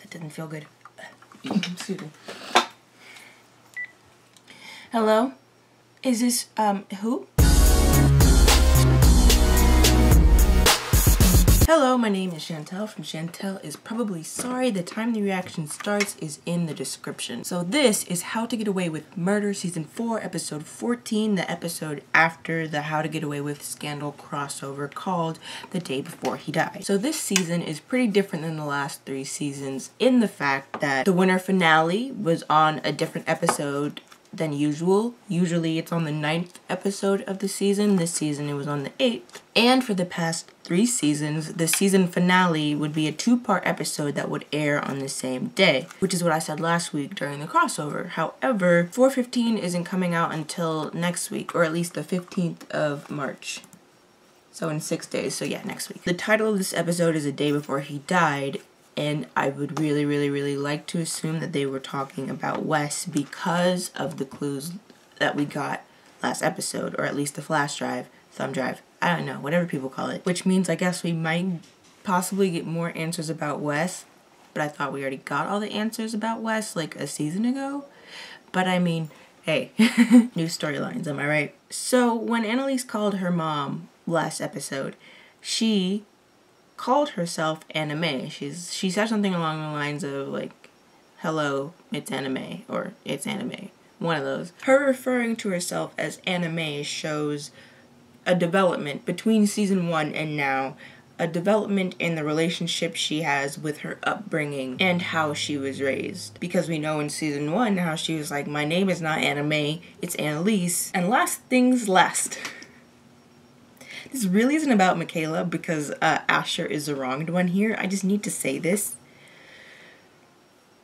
That didn't feel good. Excuse me. Hello? Is this, who? Hello, my name is Shantel from Shantel Is Probably Sorry. The time the reaction starts is in the description. So this is How to Get Away with Murder Season 4, Episode 14, the episode after the How to Get Away with Scandal crossover called The Day Before He Died. So this season is pretty different than the last 3 seasons in the fact that the winter finale was on a different episode than usual. Usually it's on the 9th episode of the season. This season it was on the 8th. And for the past 3 seasons, the season finale would be a 2-part episode that would air on the same day, which is what I said last week during the crossover. However, 4/15 isn't coming out until next week, or at least the 15th of March. So in 6 days, so yeah, next week. The title of this episode is A Day Before He Died, and I would really like to assume that they were talking about Wes because of the clues that we got last episode, or at least the flash drive, thumb drive, I don't know, whatever people call it. Which means I guess we might possibly get more answers about Wes, but I thought we already got all the answers about Wes like a season ago. But I mean, hey, new storylines, am I right? So when Annalise called her mom last episode, she called herself Anime. She said something along the lines of like, hello, it's anime, or it's anime. One of those. Her referring to herself as Anime shows a development between season 1 and now, a development in the relationship she has with her upbringing and how she was raised. Because we know in season 1 how she was like, my name is not Anime, it's Annalise. And last things last. This really isn't about Michaela because Asher is the wronged one here. I just need to say this.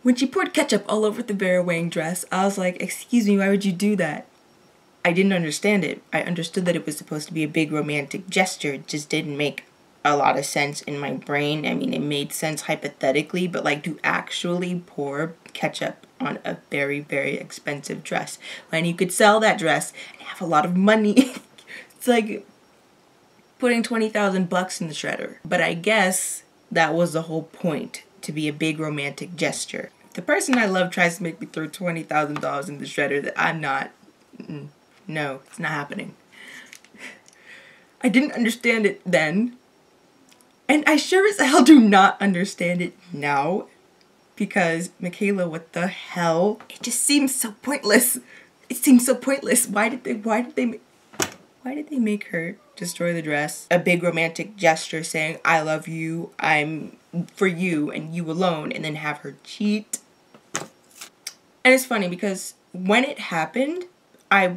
When she poured ketchup all over the Vera Wang dress, I was like, excuse me, why would you do that? I didn't understand it. I understood that it was supposed to be a big romantic gesture. It just didn't make a lot of sense in my brain. I mean, it made sense hypothetically, but like to actually pour ketchup on a very expensive dress when you could sell that dress and have a lot of money. It's like putting 20,000 bucks in the shredder. But I guess that was the whole point, to be a big romantic gesture. If the person I love tries to make me throw $20,000 in the shredder, that I'm not, no, it's not happening. I didn't understand it then, and I sure as hell do not understand it now, because Michaela, what the hell? It just seems so pointless. It seems so pointless. Why did they make her destroy the dress? A big romantic gesture saying, I love you, I'm for you and you alone, and then have her cheat. And it's funny because when it happened, I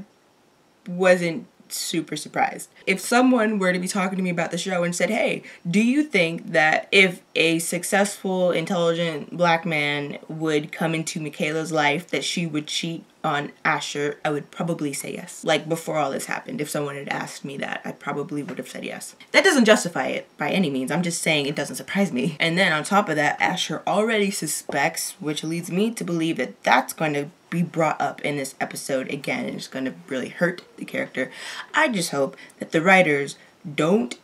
wasn't super surprised. If someone were to be talking to me about the show and said, hey, do you think that if a successful, intelligent black man would come into Michaela's life that she would cheat on Asher, I would probably say yes. Like before all this happened, if someone had asked me that, I probably would have said yes. That doesn't justify it by any means. I'm just saying it doesn't surprise me. And then on top of that, Asher already suspects, which leads me to believe that that's going to be brought up in this episode again, and it's going to really hurt the character. I just hope that the writers don't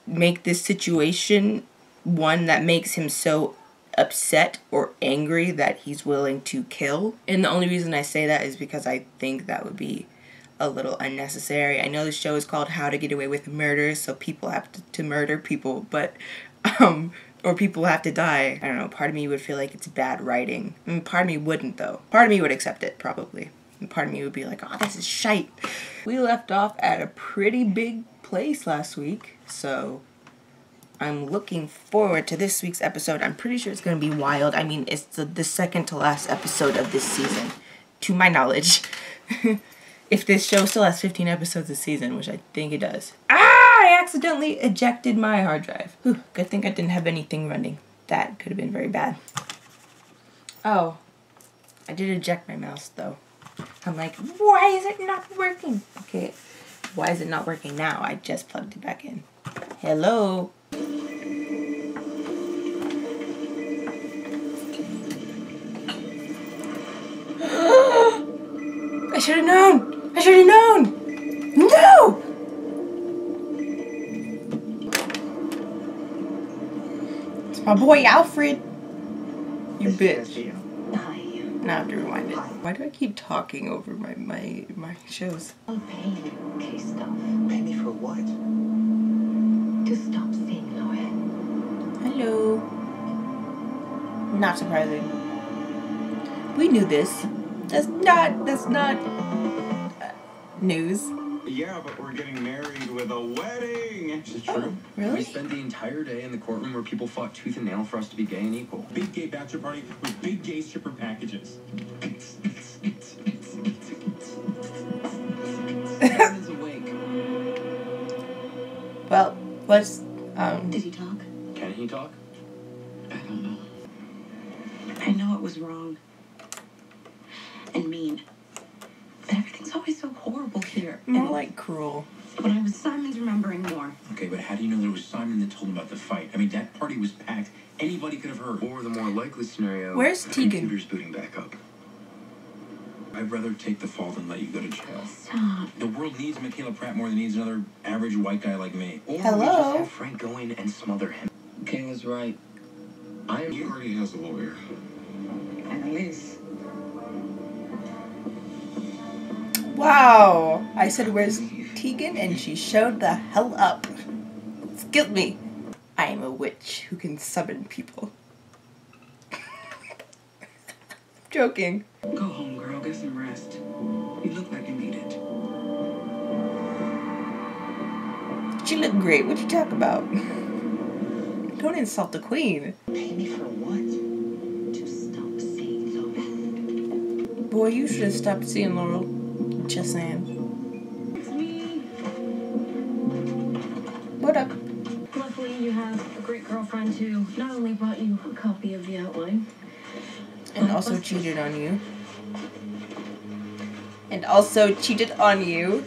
make this situation one that makes him so upset or angry that he's willing to kill. And the only reason I say that is because I think that would be a little unnecessary. I know the show is called How to Get Away with Murder, so people have to murder people, but or people have to die. I don't know, part of me would feel like it's bad writing. I mean, part of me wouldn't though. Part of me would accept it, probably. And part of me would be like, oh, this is shite. We left off at a pretty big place last week, so I'm looking forward to this week's episode. I'm pretty sure it's going to be wild. I mean, it's the second to last episode of this season, to my knowledge. If this show still has 15 episodes this season, which I think it does. I accidentally ejected my hard drive. Whew, good thing I didn't have anything running. That could have been very bad. Oh, I did eject my mouse though. I'm like, why is it not working? Okay, why is it not working now? I just plugged it back in. Hello? I should have known! I should have known! No! It's my boy Alfred. You bitch. Hi. Now I have to rewind it. Why do I keep talking over my shows? I'll pay you, okay, stuff. Pay me for what? To stop seeing Lauren. Hello. Not surprising. We knew this. That's not news. Yeah, but we're getting married with a wedding. Is it true? Really? We spent the entire day in the courtroom where people fought tooth and nail for us to be gay and equal. Big gay bachelor party with big gay stripper packages. Everyone's awake. Well, let's Did he talk? Can he talk? I don't know. I know it was wrong. And mean. But everything's always so horrible here. more And like cruel. when I was Simon's remembering more. Okay, but how do you know that it was Simon that told him about the fight? I mean, that party was packed. Anybody could have heard. Or the more likely scenario, Where's the Tegan? computer's booting back up. I'd rather take the fall than let you go to jail. Stop. The world needs Michaela Pratt more than it needs another average white guy like me. Or we Hello? just have Frank go in and smother him. Kayla's right. He already has a lawyer. Annalise. Wow. I said, where's Tegan? And she showed the hell up. Excuse me. I am a witch who can summon people. Joking. Go home, girl. Get some rest. You look like you need it. She looked great. What you talk about? Don't insult the queen. Pay me for what? To stop seeing Lauren. Boy, you should have stopped seeing Laurel. Just saying. It's me. What up? Luckily, you have a great girlfriend who not only brought you a copy of the outline, And also cheated on you. And also cheated on you.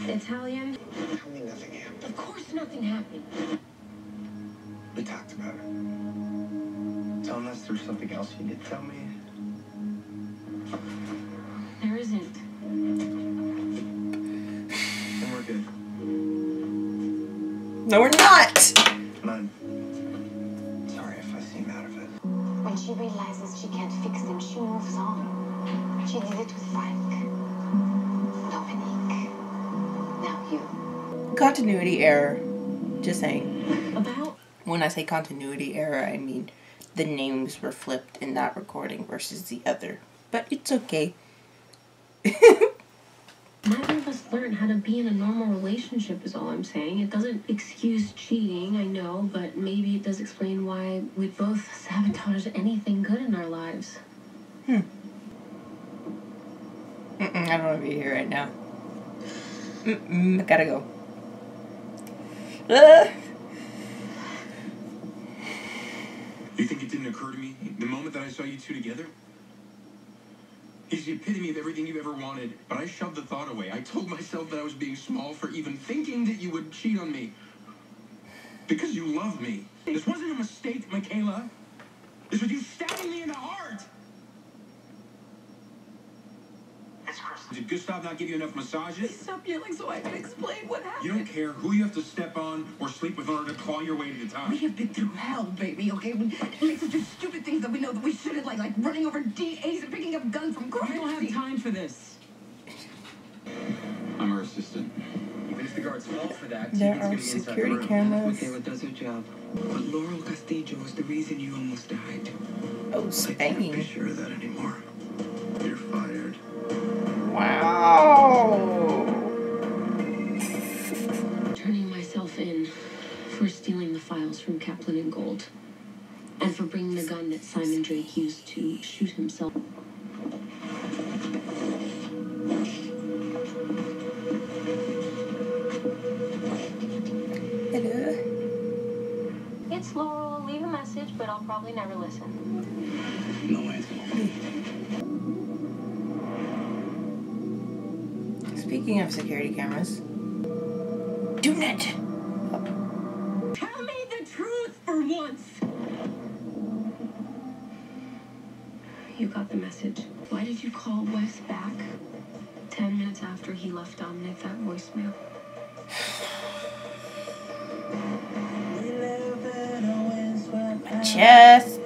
Italian. Tell me nothing happened. Of course, nothing happened. We talked about it. Unless there's something else you did tell me. There isn't. Then we're good. No, we're not! And I'm sorry if I seem out of it. When she realizes she can't fix him, she moves on. She did it with Frank. Dominique. Now you. Continuity error. Just saying. About? When I say continuity error, I mean the names were flipped in that recording versus the other. But it's okay. Neither of us learned how to be in a normal relationship is all I'm saying. It doesn't excuse cheating, I know, but maybe it does explain why we both sabotaged anything good in our lives. I don't want to be here right now. I gotta go. You think it didn't occur to me the moment that I saw you two together? He's the epitome of everything you've ever wanted, but I shoved the thought away. I told myself that I was being small for even thinking that you would cheat on me. Because you love me. This wasn't a mistake, Michaela. This was you stabbing me in the heart. It's Chris. Did Gustav not give you enough massages? Stop yelling so I can explain what happened. You don't care who you have to step on or sleep with in order to claw your way to the top. We have been through hell, baby, okay? We make such stupid things that we know that we shouldn't, like running over DAs and picking up guns from crime. We don't have time for this. I'm her assistant. Even if the guards fall for that, There Tegan's are gonna be inside the security room. cameras. Michaela does her job. But Laurel Castillo is the reason you almost died. Oh, I can't be Spain. sure of that anymore. You're fired. Wow. Turning myself in for stealing the files from Kaplan and Gold, and for bringing the gun that Simon Drake used to shoot himself. Hello. It's Laurel. Leave a message, but I'll probably never listen. No answer. Speaking of security cameras. Do not. Tell me the truth for once. You got the message. Why did you call Wes back 10 minutes after he left Dominic that voicemail? Chest.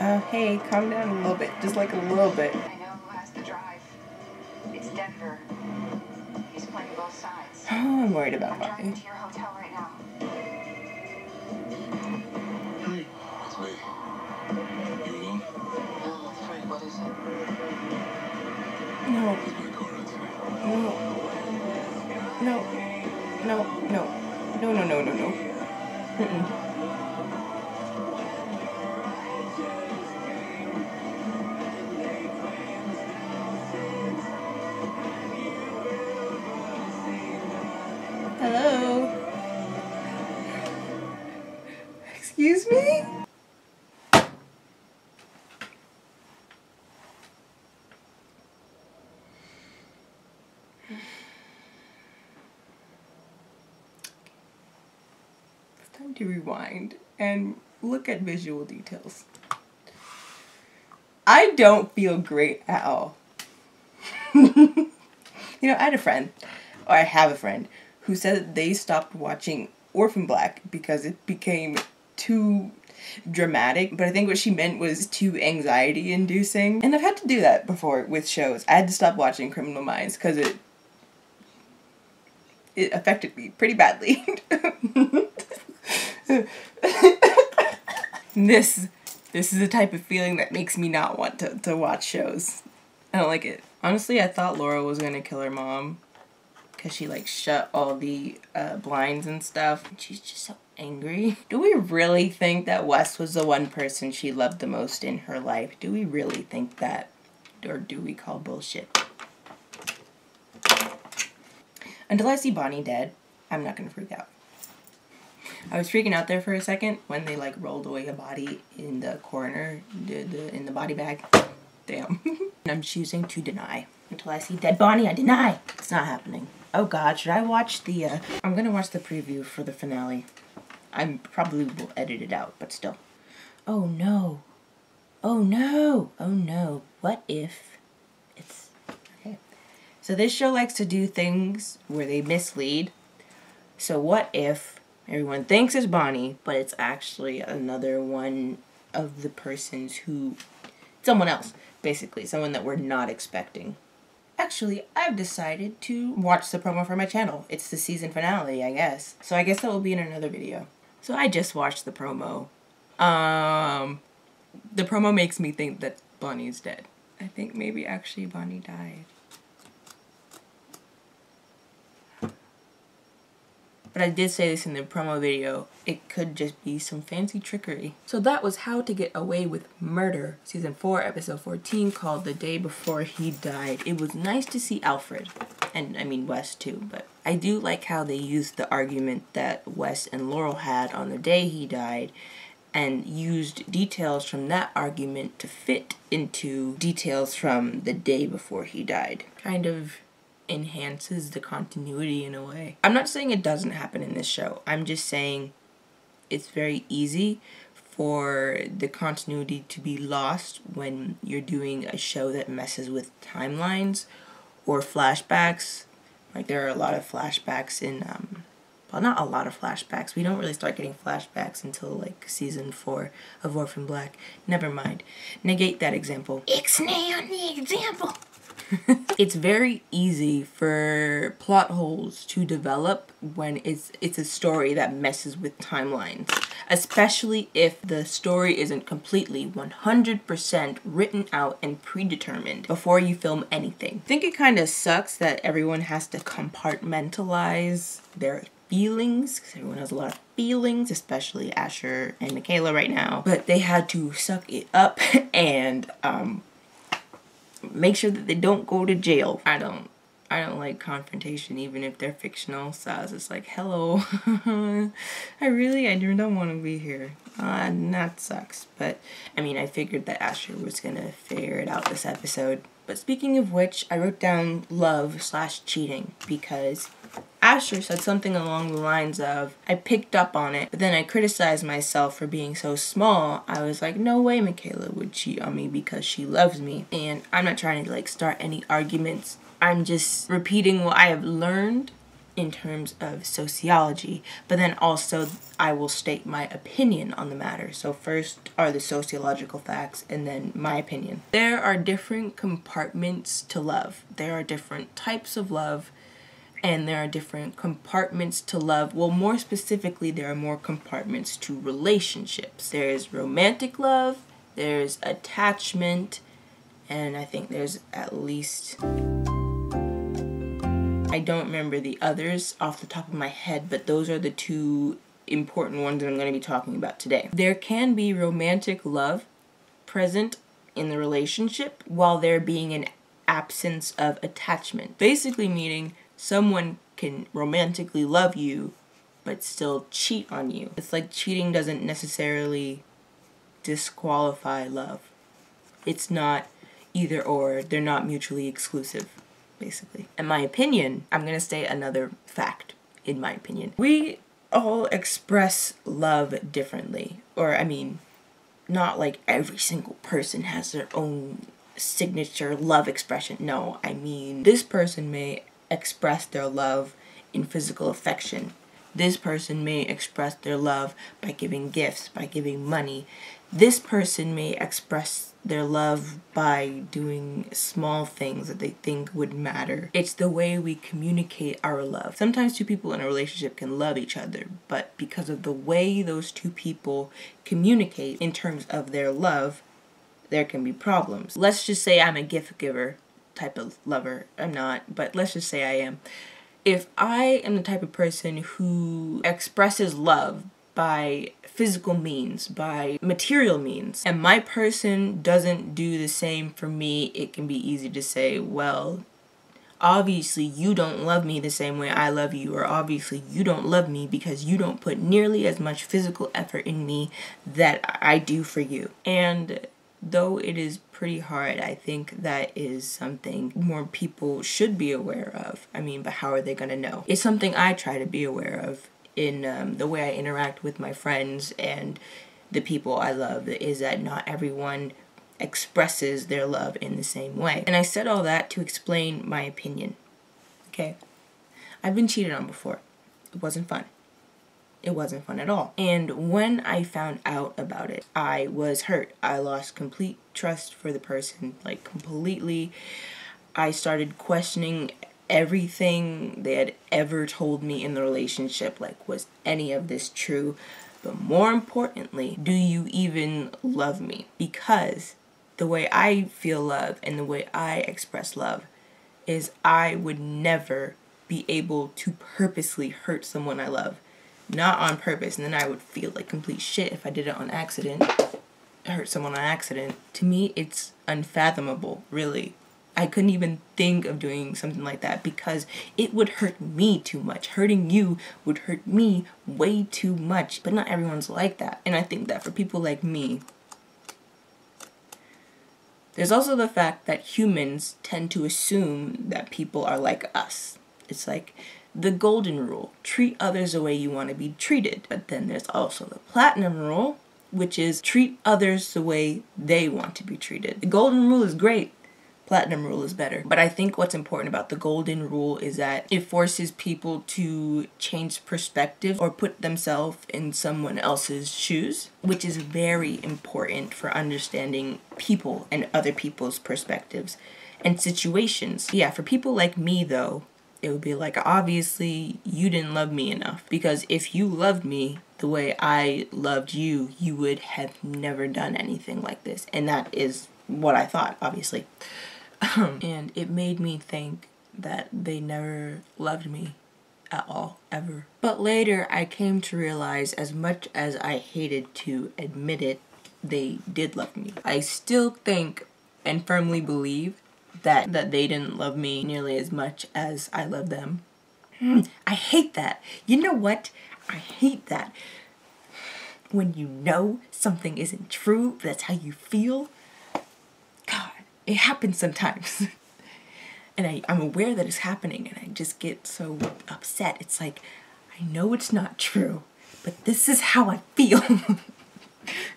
Oh, hey, calm down a little bit. Just like a little bit. I know who has the drive. It's Denver. He's playing both sides. Oh, I'm worried about I'm driving Bobby. to your hotel right now. Hey, it's me. You alone? Oh, Frank, what is it? No, Where's my car at today? no, no. Mm-mm. Hello? Excuse me? It's time to rewind and look at visual details. I don't feel great at all. You know, I have a friend, who said that they stopped watching Orphan Black because it became too dramatic, but I think what she meant was too anxiety inducing. And I've had to do that before with shows. I had to stop watching Criminal Minds because it affected me pretty badly. This is the type of feeling that makes me not want to watch shows. I don't like it. Honestly, I thought Laura was gonna kill her mom because she like shut all the blinds and stuff. She's just so angry. Do we really think that Wes was the one person she loved the most in her life? Do we really think that? Or do we call bullshit? Until I see Bonnie dead, I'm not gonna freak out. I was freaking out there for a second when they like rolled away a body in the corner, in the body bag. Damn. And I'm choosing to deny. Until I see dead Bonnie, I deny. It's not happening. Oh God, should I watch the, I'm gonna watch the preview for the finale. I probably will edit it out, but still. Oh no. Oh no. Oh no. What if it's, okay. So this show likes to do things where they mislead. So what if everyone thinks it's Bonnie, but it's actually another one of the persons who, someone else, basically, someone that we're not expecting. Actually, I've decided to watch the promo for my channel. It's the season finale, I guess. So I guess that will be in another video. So I just watched the promo. The promo makes me think that Bonnie's dead. I think maybe actually Bonnie died. But I did say this in the promo video, it could just be some fancy trickery. So that was How to Get Away with Murder, Season 4, Episode 14, called The Day Before He Died. It was nice to see Alfred, and I mean Wes too, but I do like how they used the argument that Wes and Laurel had on the day he died, and used details from that argument to fit into details from the day before he died. Kind of enhances the continuity in a way. I'm not saying it doesn't happen in this show. I'm just saying it's very easy for the continuity to be lost when you're doing a show that messes with timelines or flashbacks. Like there are a lot of flashbacks in, well, not a lot of flashbacks. We don't really start getting flashbacks until like season 4 of Orphan Black. Never mind. Negate that example. Ixnay on the example. It's very easy for plot holes to develop when it's a story that messes with timelines, especially if the story isn't completely 100% written out and predetermined before you film anything. I think it kind of sucks that everyone has to compartmentalize their feelings, because everyone has a lot of feelings, especially Asher and Michaela right now, but they had to suck it up and make sure that they don't go to jail. I don't like confrontation, even if they're fictional, so I was just like, hello. I don't want to be here. And that sucks. But I mean, I figured that Asher was gonna figure it out this episode. But speaking of which, I wrote down love/cheating because Asher said something along the lines of, I picked up on it, but then I criticized myself for being so small. I was like, no way Michaela would cheat on me because she loves me. And I'm not trying to like start any arguments. I'm just repeating what I have learned in terms of sociology, but then also I will state my opinion on the matter. So first are the sociological facts and then my opinion. There are different compartments to love. There are different types of love, and there are different compartments to love. Well, more specifically, there are more compartments to relationships. There's romantic love, there's attachment, and I think there's at least... I don't remember the others off the top of my head, but those are the two important ones that I'm going to be talking about today. There can be romantic love present in the relationship while there being an absence of attachment. Basically meaning someone can romantically love you but still cheat on you. It's like cheating doesn't necessarily disqualify love. It's not either or, they're not mutually exclusive. Basically. In my opinion, I'm gonna state another fact, in my opinion. We all express love differently. Or, I mean, not like every single person has their own signature love expression. No, I mean, this person may express their love in physical affection. This person may express their love by giving gifts, by giving money. This person may express their love by doing small things that they think would matter. It's the way we communicate our love. Sometimes two people in a relationship can love each other, but because of the way those two people communicate in terms of their love, there can be problems. Let's just say I'm a gift giver type of lover. I'm not, but let's just say I am. If I am the type of person who expresses love by physical means, by material means, and my person doesn't do the same for me, it can be easy to say, well, obviously you don't love me the same way I love you, or obviously you don't love me because you don't put nearly as much physical effort in me that I do for you. And though it is pretty hard, I think that is something more people should be aware of. I mean, but how are they gonna know? It's something I try to be aware of in the way I interact with my friends and the people I love, is that not everyone expresses their love in the same way. And I said all that to explain my opinion, okay? I've been cheated on before. It wasn't fun. It wasn't fun at all. And when I found out about it, I was hurt. I lost complete trust for the person, like completely. I started questioning everything they had ever told me in the relationship. Like, was any of this true? But more importantly, do you even love me? Because the way I feel love and the way I express love is I would never be able to purposely hurt someone I love. Not on purpose, and then I would feel like complete shit if I did it on accident. Hurt someone on accident. To me, it's unfathomable, really. I couldn't even think of doing something like that because it would hurt me too much. Hurting you would hurt me way too much. But not everyone's like that. And I think that for people like me, there's also the fact that humans tend to assume that people are like us. It's like the golden rule. Treat others the way you want to be treated. But then there's also the platinum rule, which is treat others the way they want to be treated. The golden rule is great. Platinum rule is better. But I think what's important about the golden rule is that it forces people to change perspective or put themselves in someone else's shoes, which is very important for understanding people and other people's perspectives and situations. Yeah, for people like me though, it would be like, obviously you didn't love me enough, because if you loved me the way I loved you, you would have never done anything like this. And that is what I thought, obviously. And it made me think that they never loved me at all, ever. But later I came to realize, as much as I hated to admit it, they did love me. I still think and firmly believe that they didn't love me nearly as much as I love them. I hate that. You know what? I hate that. When you know something isn't true, that's how you feel. God, it happens sometimes. And I'm aware that it's happening and I just get so upset. It's like, I know it's not true, but this is how I feel.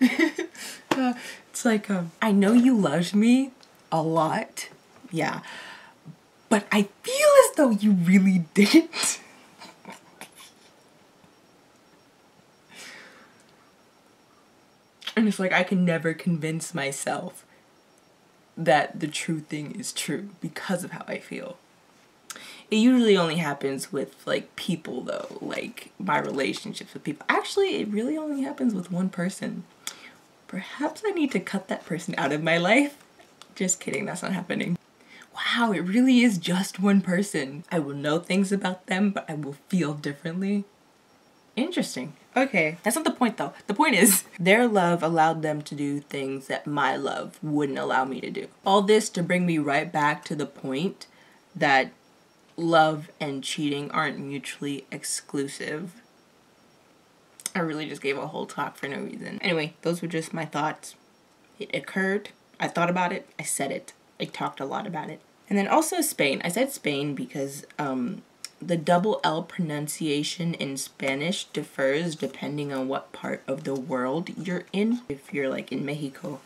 It's like, I know you loved me a lot. Yeah, but I feel as though you really didn't. And it's like I can never convince myself that the true thing is true because of how I feel. It usually only happens with like people though, like my relationships with people. Actually, it really only happens with one person. Perhaps I need to cut that person out of my life. Just kidding, that's not happening. Wow, it really is just one person. I will know things about them, but I will feel differently. Interesting. Okay, that's not the point though. The point is, their love allowed them to do things that my love wouldn't allow me to do. All this to bring me right back to the point that love and cheating aren't mutually exclusive. I really just gave a whole talk for no reason. Anyway, those were just my thoughts. It occurred, I thought about it, I said it. I talked a lot about it. And then also Spain. I said Spain because the double L pronunciation in Spanish differs depending on what part of the world you're in. If you're like in Mexico,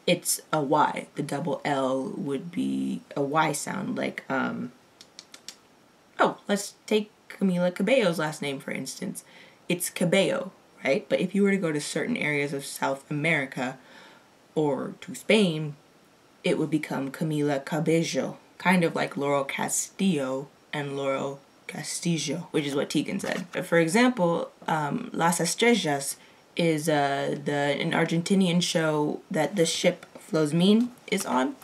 it's a Y. The double L would be a Y sound, like, oh, let's take Camila Cabello's last name, for instance. It's Cabello, right? But if you were to go to certain areas of South America or to Spain, it would become Camila Cabello, kind of like Laurel Castillo and Laurel Castillo, which is what Tegan said. For example, Las Estrellas is an Argentinian show that the ship Flosmin is on.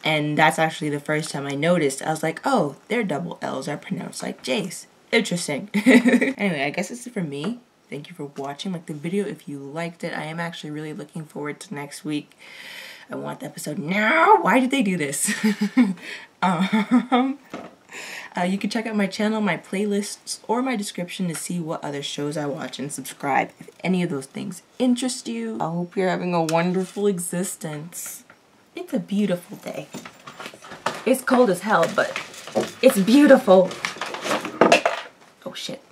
And that's actually the first time I noticed. I was like, oh, their double L's are pronounced like J's. Interesting. Anyway, I guess this is for me. Thank you for watching. Like the video if you liked it. I am actually really looking forward to next week. I want the episode now. Why did they do this? You can check out my channel, my playlists, or my description to see what other shows I watch and subscribe if any of those things interest you. I hope you're having a wonderful existence. It's a beautiful day. It's cold as hell, but it's beautiful. Oh shit.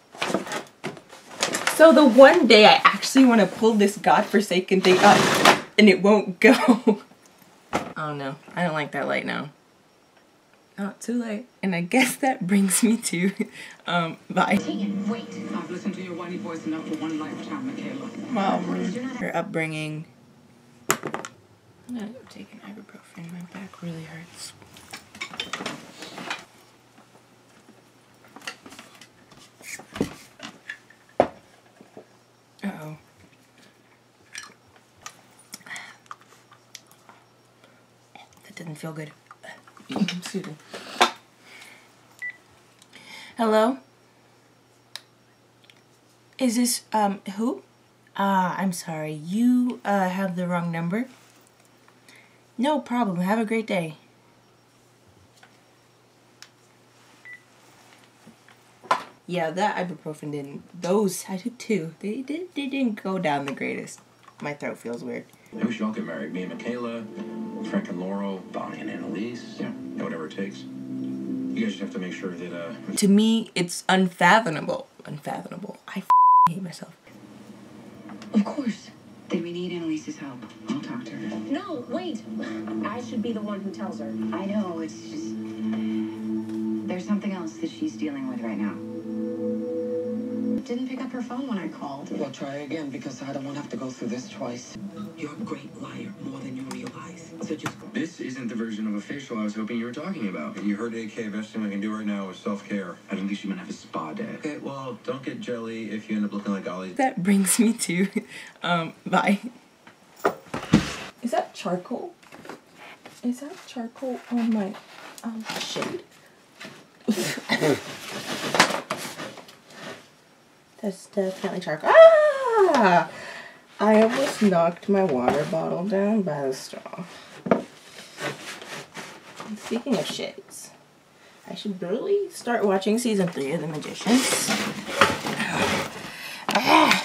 So the one day I actually want to pull this godforsaken thing up and it won't go. Oh no, I don't like that light now. Oh, too late. And I guess that brings me to, bye. Tegan, wait. I've listened to your whiny voice enough for one lifetime, Michaela. Well, her upbringing. I'm taking ibuprofen. My back really hurts. Uh-oh. That doesn't feel good. Excuse me. Hello? Is this, who? I'm sorry. You, have the wrong number? No problem. Have a great day. Yeah, that ibuprofen didn't. Those, I took two. They didn't go down the greatest. My throat feels weird. Maybe we should all get married. Me and Michaela, Frank and Laurel, Bonnie and Annalise. Yeah, whatever it takes. You guys just have to make sure that, To me, it's unfathomable. Unfathomable. I hate myself. Of course. Then we need Annalise's help. I'll talk to her. No, wait. I should be the one who tells her. I know, it's just... There's something else that she's dealing with right now. Didn't pick up her phone when I called. Well, try again, because I don't want to have to go through this twice. You're a great liar, more than you realize. So just... this isn't the version of a facial I was hoping you were talking about. You heard AK, best thing I can do right now is self-care. At least you're gonna have a spa day. Okay, well, don't get jelly if you end up looking like Ollie. That brings me to, bye. Is that charcoal? Is that charcoal on my, shade? That's definitely charcoal. Ah! I almost knocked my water bottle down by the straw. Speaking of shades, I should really start watching season 3 of The Magicians. Ah!